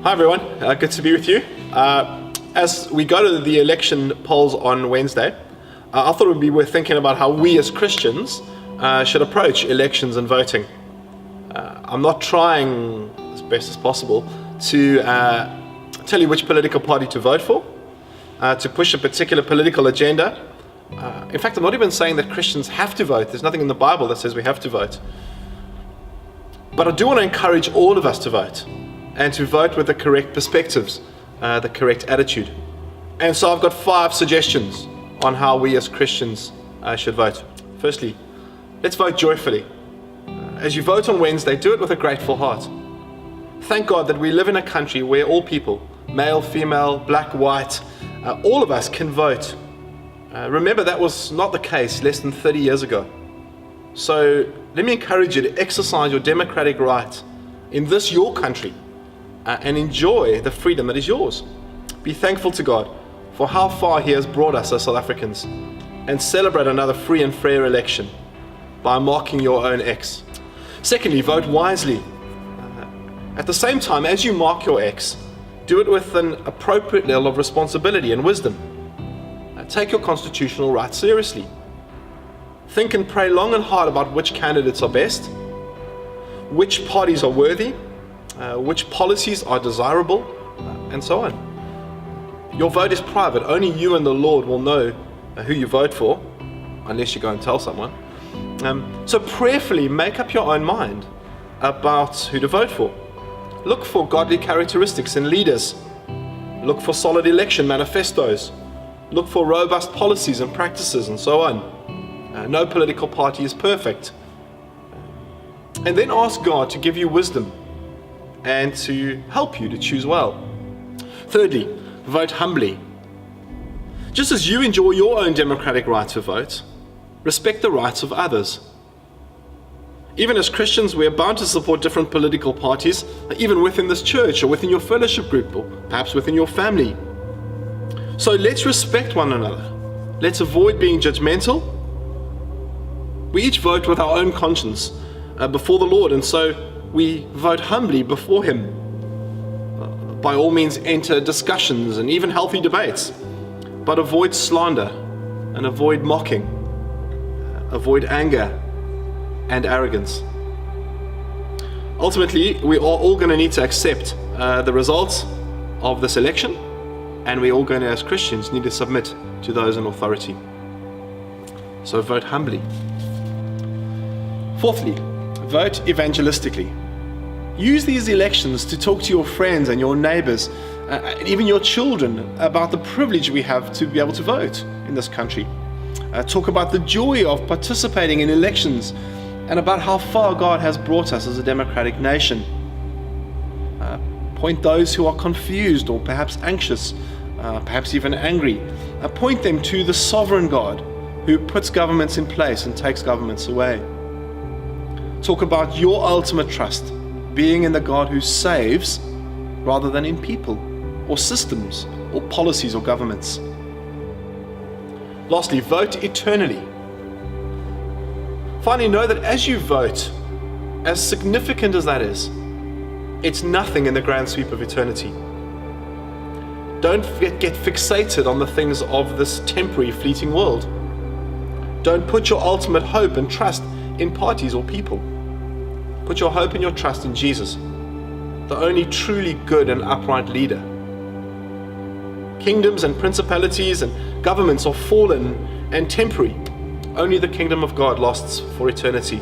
Hi everyone, good to be with you. As we go to the election polls on Wednesday, I thought it would be worth thinking about how we as Christians should approach elections and voting. I'm not trying as best as possible to tell you which political party to vote for, to push a particular political agenda. In fact, I'm not even saying that Christians have to vote. There's nothing in the Bible that says we have to vote. But I do want to encourage all of us to vote, and to vote with the correct perspectives, the correct attitude. And so I've got 5 suggestions on how we as Christians should vote. Firstly, let's vote joyfully. As you vote on Wednesday, do it with a grateful heart. Thank God that we live in a country where all people, male, female, black, white, all of us can vote. Remember, that was not the case less than 30 years ago. So let me encourage you to exercise your democratic right in this, your country, and enjoy the freedom that is yours. Be thankful to God for how far He has brought us as South Africans, and celebrate another free and fair election by marking your own X. Secondly, vote wisely. At the same time, as you mark your X, do it with an appropriate level of responsibility and wisdom. Take your constitutional rights seriously. Think and pray long and hard about which candidates are best, which parties are worthy, which policies are desirable, and so on. Your vote is private. Only you and the Lord will know who you vote for, unless you go and tell someone. So prayerfully make up your own mind about who to vote for. Look for godly characteristics in leaders. Look for solid election manifestos. Look for robust policies and practices, and so on. No political party is perfect. And then ask God to give you wisdom and to help you to choose well. Thirdly, vote humbly. Just as you enjoy your own democratic right to vote, respect the rights of others. Even as Christians, we are bound to support different political parties, even within this church or within your fellowship group or perhaps within your family. So let's respect one another. Let's avoid being judgmental. We each vote with our own conscience before the Lord, and so we vote humbly before Him. By all means, enter discussions and even healthy debates, but avoid slander and avoid mocking, avoid anger and arrogance. Ultimately, we are all going to need to accept the results of this election, and we're all going to, as Christians, need to submit to those in authority. So vote humbly. Fourthly, vote evangelistically. Use these elections to talk to your friends and your neighbors, and even your children, about the privilege we have to be able to vote in this country. Talk about the joy of participating in elections, and about how far God has brought us as a democratic nation. Point those who are confused or perhaps anxious, perhaps even angry. Point them to the sovereign God who puts governments in place and takes governments away. Talk about your ultimate trust being in the God who saves rather than in people or systems or policies or governments. Lastly, vote eternally. Finally, know that as you vote, as significant as that is, it's nothing in the grand sweep of eternity. Don't get fixated on the things of this temporary, fleeting world. Don't put your ultimate hope and trust in parties or people. Put your hope and your trust in Jesus, the only truly good and upright leader. Kingdoms and principalities and governments are fallen and temporary. Only the kingdom of God lasts for eternity.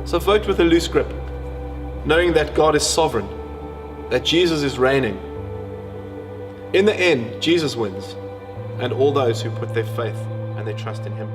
So vote with a loose grip, knowing that God is sovereign, that Jesus is reigning. In the end, Jesus wins, and all those who put their faith and their trust in Him.